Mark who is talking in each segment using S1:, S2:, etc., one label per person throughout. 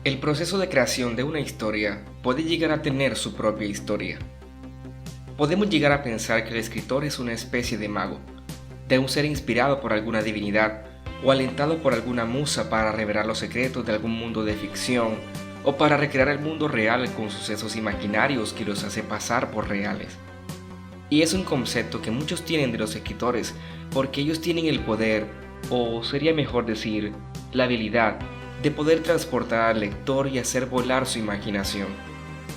S1: El proceso de creación de una historia puede llegar a tener su propia historia. Podemos llegar a pensar que el escritor es una especie de mago, de un ser inspirado por alguna divinidad o alentado por alguna musa para revelar los secretos de algún mundo de ficción o para recrear el mundo real con sucesos imaginarios que los hace pasar por reales. Y es un concepto que muchos tienen de los escritores porque ellos tienen el poder, o sería mejor decir, la habilidad de poder transportar al lector y hacer volar su imaginación.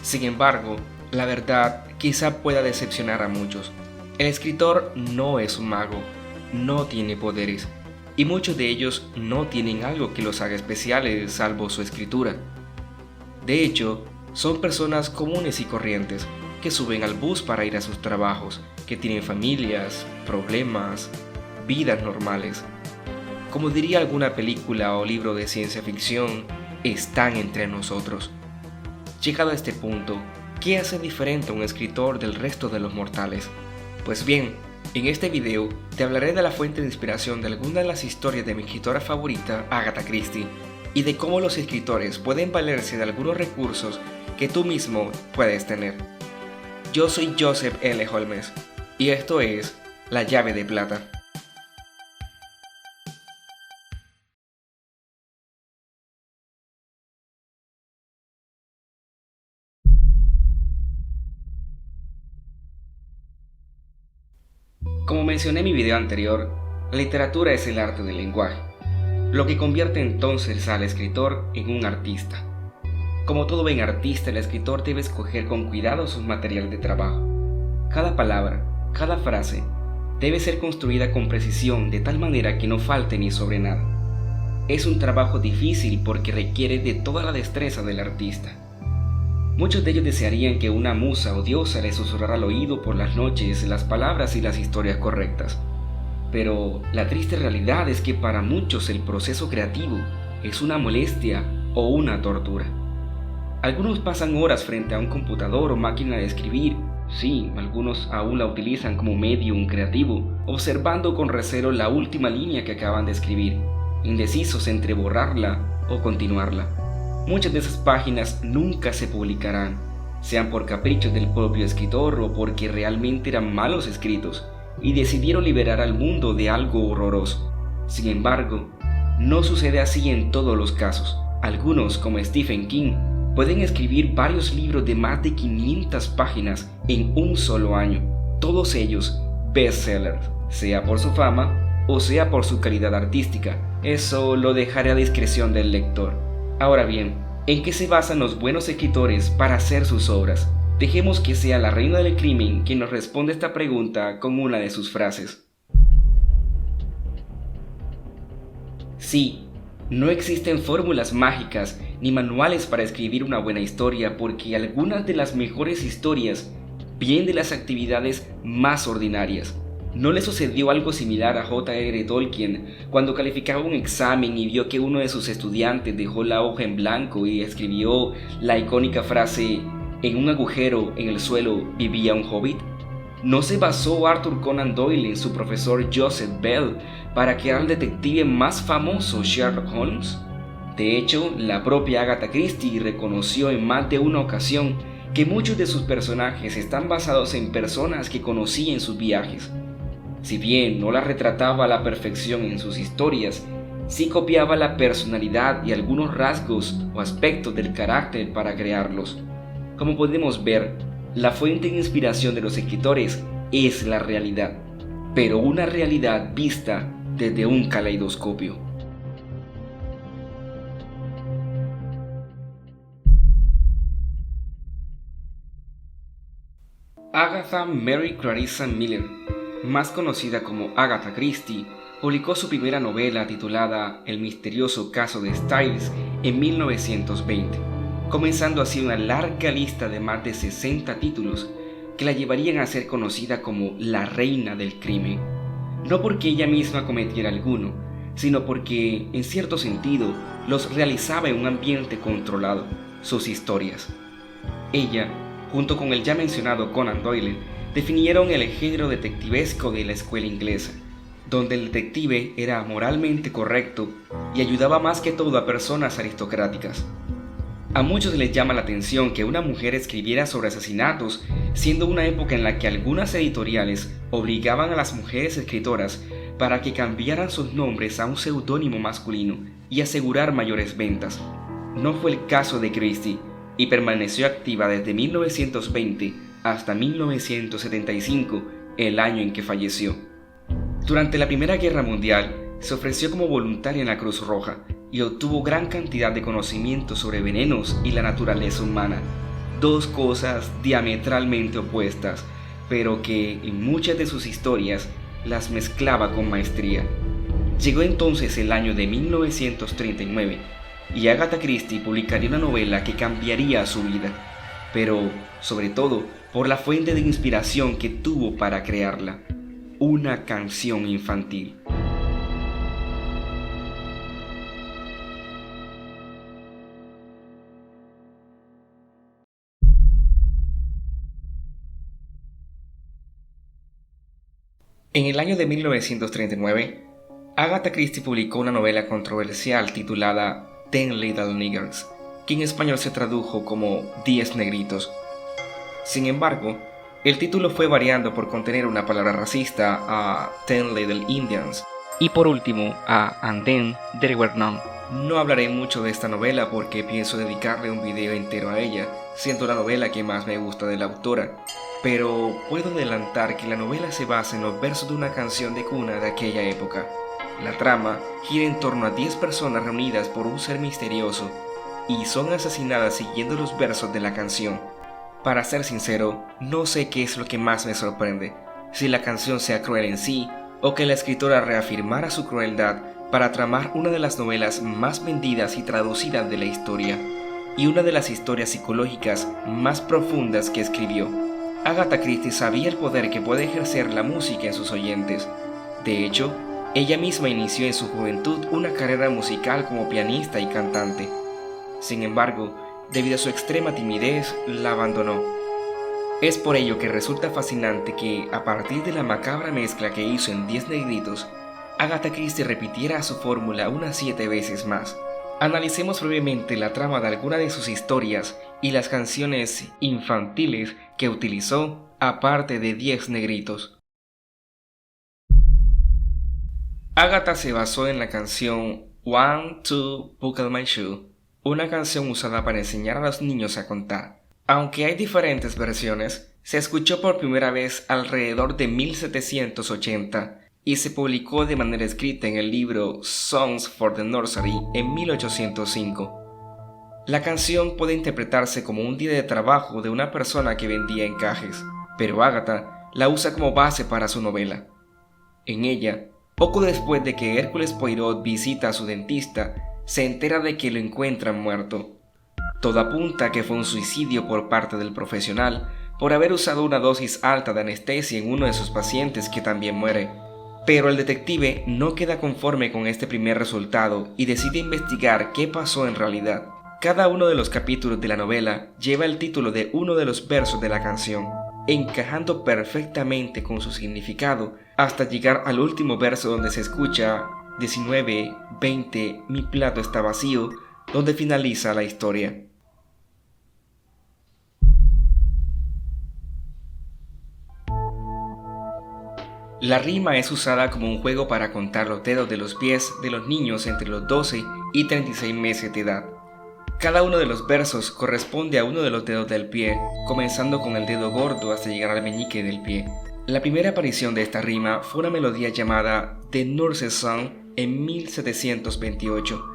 S1: Sin embargo, la verdad quizá pueda decepcionar a muchos. El escritor no es un mago, no tiene poderes, y muchos de ellos no tienen algo que los haga especiales salvo su escritura. De hecho, son personas comunes y corrientes que suben al bus para ir a sus trabajos, que tienen familias, problemas, vidas normales. Como diría alguna película o libro de ciencia ficción, están entre nosotros. Llegado a este punto, ¿qué hace diferente a un escritor del resto de los mortales? Pues bien, en este video te hablaré de la fuente de inspiración de algunas de las historias de mi escritora favorita, Agatha Christie, y de cómo los escritores pueden valerse de algunos recursos que tú mismo puedes tener. Yo soy Joseph L. Holmes, y esto es La Llave de Plata. Como mencioné en mi video anterior, la literatura es el arte del lenguaje, lo que convierte entonces al escritor en un artista. Como todo buen artista, el escritor debe escoger con cuidado sus materiales de trabajo. Cada palabra, cada frase, debe ser construida con precisión de tal manera que no falte ni sobre nada. Es un trabajo difícil porque requiere de toda la destreza del artista. Muchos de ellos desearían que una musa o diosa les susurrara al oído por las noches las palabras y las historias correctas. Pero la triste realidad es que para muchos el proceso creativo es una molestia o una tortura. Algunos pasan horas frente a un computador o máquina de escribir, sí, algunos aún la utilizan como medium creativo, observando con recelo la última línea que acaban de escribir, indecisos entre borrarla o continuarla. Muchas de esas páginas nunca se publicarán, sean por caprichos del propio escritor o porque realmente eran malos escritos y decidieron liberar al mundo de algo horroroso. Sin embargo, no sucede así en todos los casos. Algunos, como Stephen King, pueden escribir varios libros de más de 500 páginas en un solo año, todos ellos bestsellers, sea por su fama o sea por su calidad artística. Eso lo dejaré a discreción del lector. Ahora bien, ¿en qué se basan los buenos escritores para hacer sus obras? Dejemos que sea la reina del crimen quien nos responda esta pregunta con una de sus frases. Sí, no existen fórmulas mágicas ni manuales para escribir una buena historia porque algunas de las mejores historias vienen de las actividades más ordinarias. ¿No le sucedió algo similar a J.R. Tolkien cuando calificaba un examen y vio que uno de sus estudiantes dejó la hoja en blanco y escribió la icónica frase «En un agujero en el suelo vivía un hobbit»? ¿No se basó Arthur Conan Doyle en su profesor Joseph Bell para crear al detective más famoso Sherlock Holmes? De hecho, la propia Agatha Christie reconoció en más de una ocasión que muchos de sus personajes están basados en personas que conocía en sus viajes. Si bien no la retrataba a la perfección en sus historias, sí copiaba la personalidad y algunos rasgos o aspectos del carácter para crearlos. Como podemos ver, la fuente de inspiración de los escritores es la realidad, pero una realidad vista desde un caleidoscopio. Agatha Mary Clarissa Miller, más conocida como Agatha Christie, publicó su primera novela titulada El misterioso caso de Styles en 1920, comenzando así una larga lista de más de 60 títulos que la llevarían a ser conocida como la reina del crimen. No porque ella misma cometiera alguno, sino porque, en cierto sentido, los realizaba en un ambiente controlado, sus historias. Ella, junto con el ya mencionado Conan Doyle, definieron el género detectivesco de la escuela inglesa, donde el detective era moralmente correcto y ayudaba más que todo a personas aristocráticas. A muchos les llama la atención que una mujer escribiera sobre asesinatos, siendo una época en la que algunas editoriales obligaban a las mujeres escritoras para que cambiaran sus nombres a un seudónimo masculino y asegurar mayores ventas. No fue el caso de Christie, y permaneció activa desde 1920 hasta 1975, el año en que falleció. Durante la Primera Guerra Mundial, se ofreció como voluntaria en la Cruz Roja y obtuvo gran cantidad de conocimientos sobre venenos y la naturaleza humana, dos cosas diametralmente opuestas, pero que en muchas de sus historias las mezclaba con maestría. Llegó entonces el año de 1939 y Agatha Christie publicaría una novela que cambiaría su vida, pero sobre todo por la fuente de inspiración que tuvo para crearla, una canción infantil. En el año de 1939, Agatha Christie publicó una novela controversial titulada Ten Little Niggers, que en español se tradujo como 10 negritos. Sin embargo, el título fue variando por contener una palabra racista a Ten Little Indians y por último a And Then There Were None. No hablaré mucho de esta novela porque pienso dedicarle un video entero a ella, siendo la novela que más me gusta de la autora, pero puedo adelantar que la novela se basa en los versos de una canción de cuna de aquella época. La trama gira en torno a 10 personas reunidas por un ser misterioso y son asesinadas siguiendo los versos de la canción. Para ser sincero, no sé qué es lo que más me sorprende, si la canción sea cruel en sí o que la escritora reafirmara su crueldad para tramar una de las novelas más vendidas y traducidas de la historia y una de las historias psicológicas más profundas que escribió. Agatha Christie sabía el poder que puede ejercer la música en sus oyentes. De hecho, ella misma inició en su juventud una carrera musical como pianista y cantante. Sin embargo, debido a su extrema timidez, la abandonó. Es por ello que resulta fascinante que, a partir de la macabra mezcla que hizo en 10 negritos, Agatha Christie repitiera su fórmula unas 7 veces más. Analicemos brevemente la trama de alguna de sus historias y las canciones infantiles que utilizó, aparte de 10 negritos. Agatha se basó en la canción One, Two, Buckle My Shoe, una canción usada para enseñar a los niños a contar. Aunque hay diferentes versiones, se escuchó por primera vez alrededor de 1780 y se publicó de manera escrita en el libro Songs for the Nursery en 1805. La canción puede interpretarse como un día de trabajo de una persona que vendía encajes, pero Agatha la usa como base para su novela. En ella, poco después de que Hércules Poirot visita a su dentista, se entera de que lo encuentran muerto. Todo apunta a que fue un suicidio por parte del profesional por haber usado una dosis alta de anestesia en uno de sus pacientes que también muere. Pero el detective no queda conforme con este primer resultado y decide investigar qué pasó en realidad. Cada uno de los capítulos de la novela lleva el título de uno de los versos de la canción, encajando perfectamente con su significado hasta llegar al último verso donde se escucha 19, 20, mi plato está vacío, donde finaliza la historia. La rima es usada como un juego para contar los dedos de los pies de los niños entre los 12 y 36 meses de edad. Cada uno de los versos corresponde a uno de los dedos del pie, comenzando con el dedo gordo hasta llegar al meñique del pie. La primera aparición de esta rima fue una melodía llamada The Nurse's Song en 1728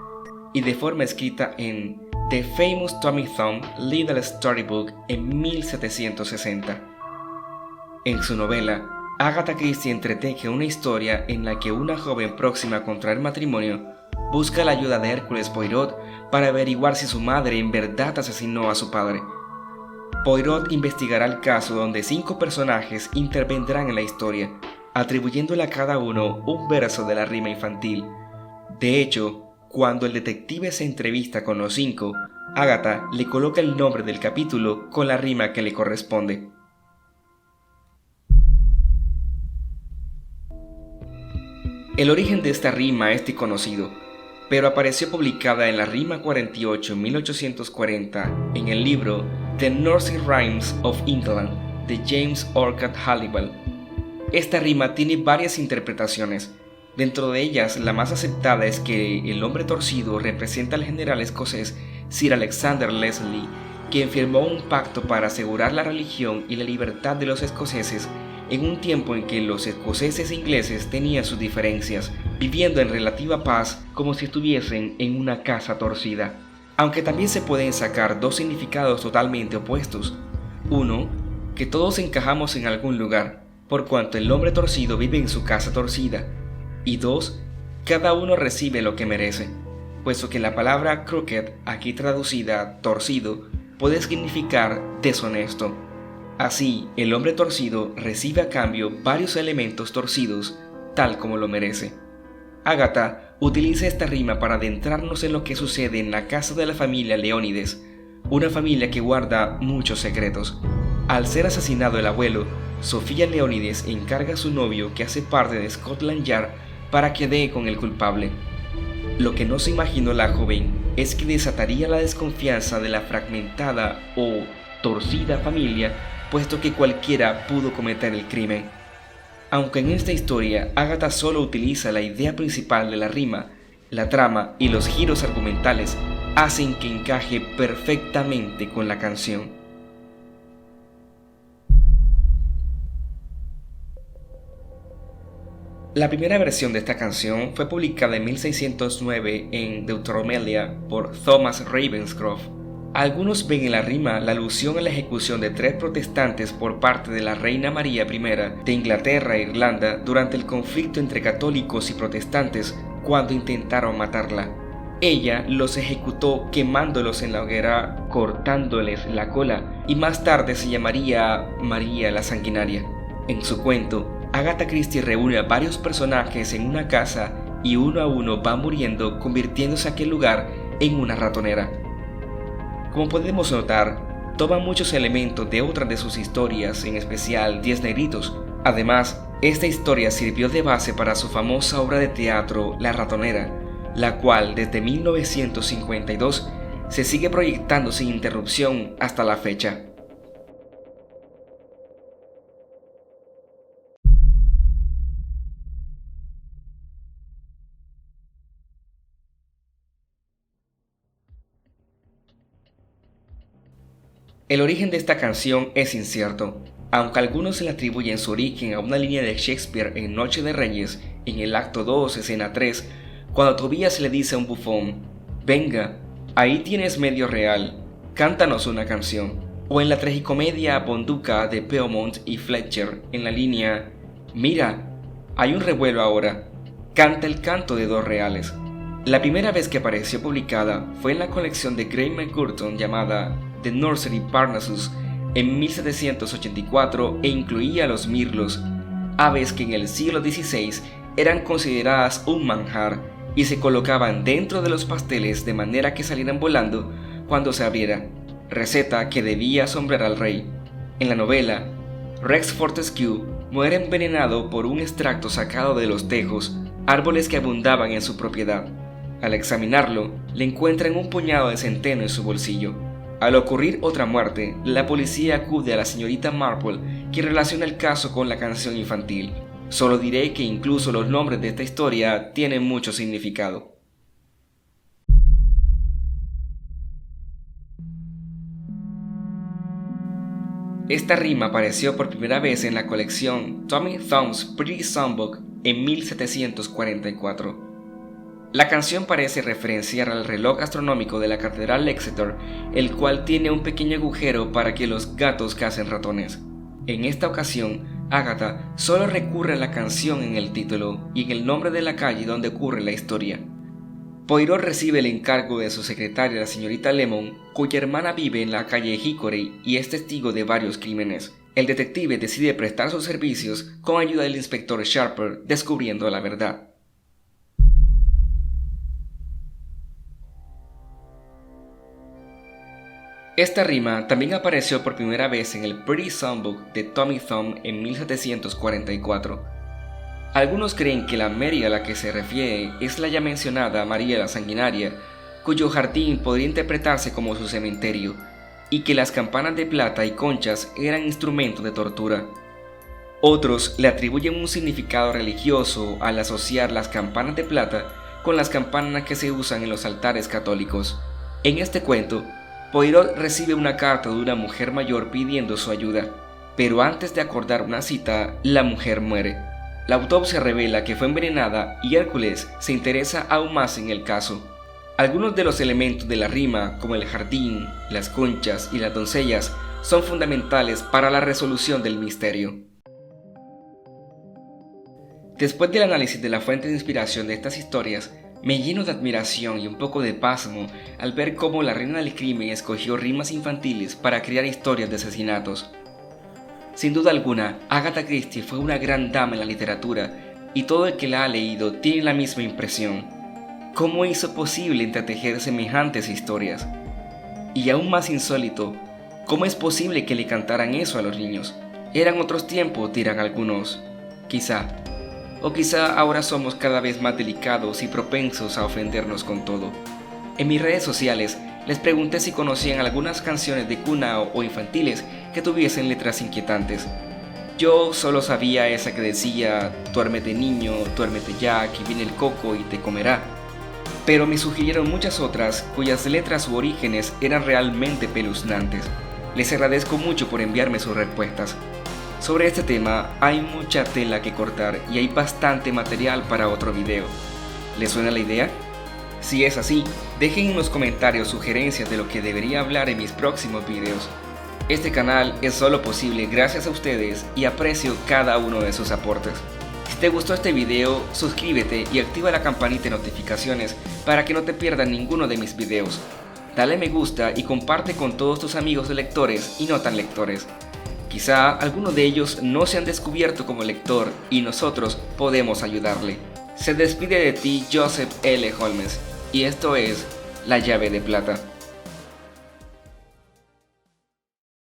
S1: y de forma escrita en The Famous Tommy Thumb Little Storybook en 1760. En su novela, Agatha Christie entreteje una historia en la que una joven próxima a contraer matrimonio busca la ayuda de Hércules Poirot para averiguar si su madre en verdad asesinó a su padre. Poirot investigará el caso donde 5 personajes intervendrán en la historia, atribuyéndole a cada uno un verso de la rima infantil. De hecho, cuando el detective se entrevista con los 5, Agatha le coloca el nombre del capítulo con la rima que le corresponde. El origen de esta rima es desconocido, pero apareció publicada en la rima 48 en 1840 en el libro The Nursery Rhymes of England de James Orchard Halliwell. Esta rima tiene varias interpretaciones. Dentro de ellas, la más aceptada es que el hombre torcido representa al general escocés Sir Alexander Leslie, quien firmó un pacto para asegurar la religión y la libertad de los escoceses en un tiempo en que los escoceses e ingleses tenían sus diferencias, viviendo en relativa paz como si estuviesen en una casa torcida. Aunque también se pueden sacar dos significados totalmente opuestos. Uno, que todos encajamos en algún lugar, por cuanto el hombre torcido vive en su casa torcida. Y dos, cada uno recibe lo que merece, puesto que la palabra crooked, aquí traducida torcido, puede significar deshonesto. Así, el hombre torcido recibe a cambio varios elementos torcidos, tal como lo merece. Ágata utiliza esta rima para adentrarnos en lo que sucede en la casa de la familia Leónides, una familia que guarda muchos secretos. Al ser asesinado el abuelo, Sofía Leónides encarga a su novio, que hace parte de Scotland Yard, para que dé con el culpable. Lo que no se imaginó la joven es que desataría la desconfianza de la fragmentada o torcida familia, puesto que cualquiera pudo cometer el crimen. Aunque en esta historia Ágata solo utiliza la idea principal de la rima, la trama y los giros argumentales hacen que encaje perfectamente con la canción. La primera versión de esta canción fue publicada en 1609 en Deuteromelia por Thomas Ravenscroft. Algunos ven en la rima la alusión a la ejecución de 3 protestantes por parte de la reina María I de Inglaterra e Irlanda durante el conflicto entre católicos y protestantes cuando intentaron matarla. Ella los ejecutó quemándolos en la hoguera, cortándoles la cola, y más tarde se llamaría María la Sanguinaria. En su cuento, Agatha Christie reúne a varios personajes en una casa y uno a uno va muriendo, convirtiéndose aquel lugar en una ratonera. Como podemos notar, toma muchos elementos de otras de sus historias, en especial 10 negritos. Además, esta historia sirvió de base para su famosa obra de teatro La Ratonera, la cual desde 1952 se sigue proyectando sin interrupción hasta la fecha. El origen de esta canción es incierto, aunque algunos le atribuyen su origen a una línea de Shakespeare en Noche de Reyes, en el acto 2, escena 3, cuando Tobías le dice a un bufón: «Venga, ahí tienes medio real, cántanos una canción», o en la tragicomedia Bonduca de Beaumont y Fletcher, en la línea «Mira, hay un revuelo ahora, canta el canto de 2 reales». La primera vez que apareció publicada fue en la colección de Gray McGurton llamada The Nursery Parnassus en 1784 e incluía a los mirlos, aves que en el siglo XVI eran consideradas un manjar y se colocaban dentro de los pasteles de manera que salieran volando cuando se abriera, receta que debía asombrar al rey. En la novela, Rex Fortescue muere envenenado por un extracto sacado de los tejos, árboles que abundaban en su propiedad. Al examinarlo, le encuentran un puñado de centeno en su bolsillo. Al ocurrir otra muerte, la policía acude a la señorita Marple, quien relaciona el caso con la canción infantil. Solo diré que incluso los nombres de esta historia tienen mucho significado. Esta rima apareció por primera vez en la colección Tommy Thumb's Pretty Songbook en 1744. La canción parece referenciar al reloj astronómico de la Catedral Exeter, el cual tiene un pequeño agujero para que los gatos cacen ratones. En esta ocasión, Agatha solo recurre a la canción en el título y en el nombre de la calle donde ocurre la historia. Poirot recibe el encargo de su secretaria, la señorita Lemon, cuya hermana vive en la calle Hickory y es testigo de varios crímenes. El detective decide prestar sus servicios con ayuda del inspector Sharper, descubriendo la verdad. Esta rima también apareció por primera vez en el Pretty Songbook de Tommy Thumb en 1744. Algunos creen que la Mary a la que se refiere es la ya mencionada María la Sanguinaria, cuyo jardín podría interpretarse como su cementerio, y que las campanas de plata y conchas eran instrumentos de tortura. Otros le atribuyen un significado religioso al asociar las campanas de plata con las campanas que se usan en los altares católicos. En este cuento, Poirot recibe una carta de una mujer mayor pidiendo su ayuda, pero antes de acordar una cita, la mujer muere. La autopsia revela que fue envenenada y Hércules se interesa aún más en el caso. Algunos de los elementos de la rima, como el jardín, las conchas y las doncellas, son fundamentales para la resolución del misterio. Después del análisis de la fuente de inspiración de estas historias, me lleno de admiración y un poco de pasmo al ver cómo la reina del crimen escogió rimas infantiles para crear historias de asesinatos. Sin duda alguna, Agatha Christie fue una gran dama en la literatura y todo el que la ha leído tiene la misma impresión. ¿Cómo hizo posible entretejer semejantes historias? Y aún más insólito, ¿cómo es posible que le cantaran eso a los niños? Eran otros tiempos, dirán algunos. Quizá. O quizá ahora somos cada vez más delicados y propensos a ofendernos con todo. En mis redes sociales les pregunté si conocían algunas canciones de cuna o infantiles que tuviesen letras inquietantes. Yo solo sabía esa que decía: duérmete niño, duérmete ya, que viene el coco y te comerá. Pero me sugirieron muchas otras cuyas letras u orígenes eran realmente espeluznantes. Les agradezco mucho por enviarme sus respuestas. Sobre este tema hay mucha tela que cortar y hay bastante material para otro video. ¿Les suena la idea? Si es así, dejen en los comentarios sugerencias de lo que debería hablar en mis próximos videos. Este canal es solo posible gracias a ustedes y aprecio cada uno de sus aportes. Si te gustó este video, suscríbete y activa la campanita de notificaciones para que no te pierdas ninguno de mis videos. Dale me gusta y comparte con todos tus amigos lectores y no tan lectores. Quizá alguno de ellos no se han descubierto como lector y nosotros podemos ayudarle. Se despide de ti Joseph L. Holmes y esto es La Llave de Plata.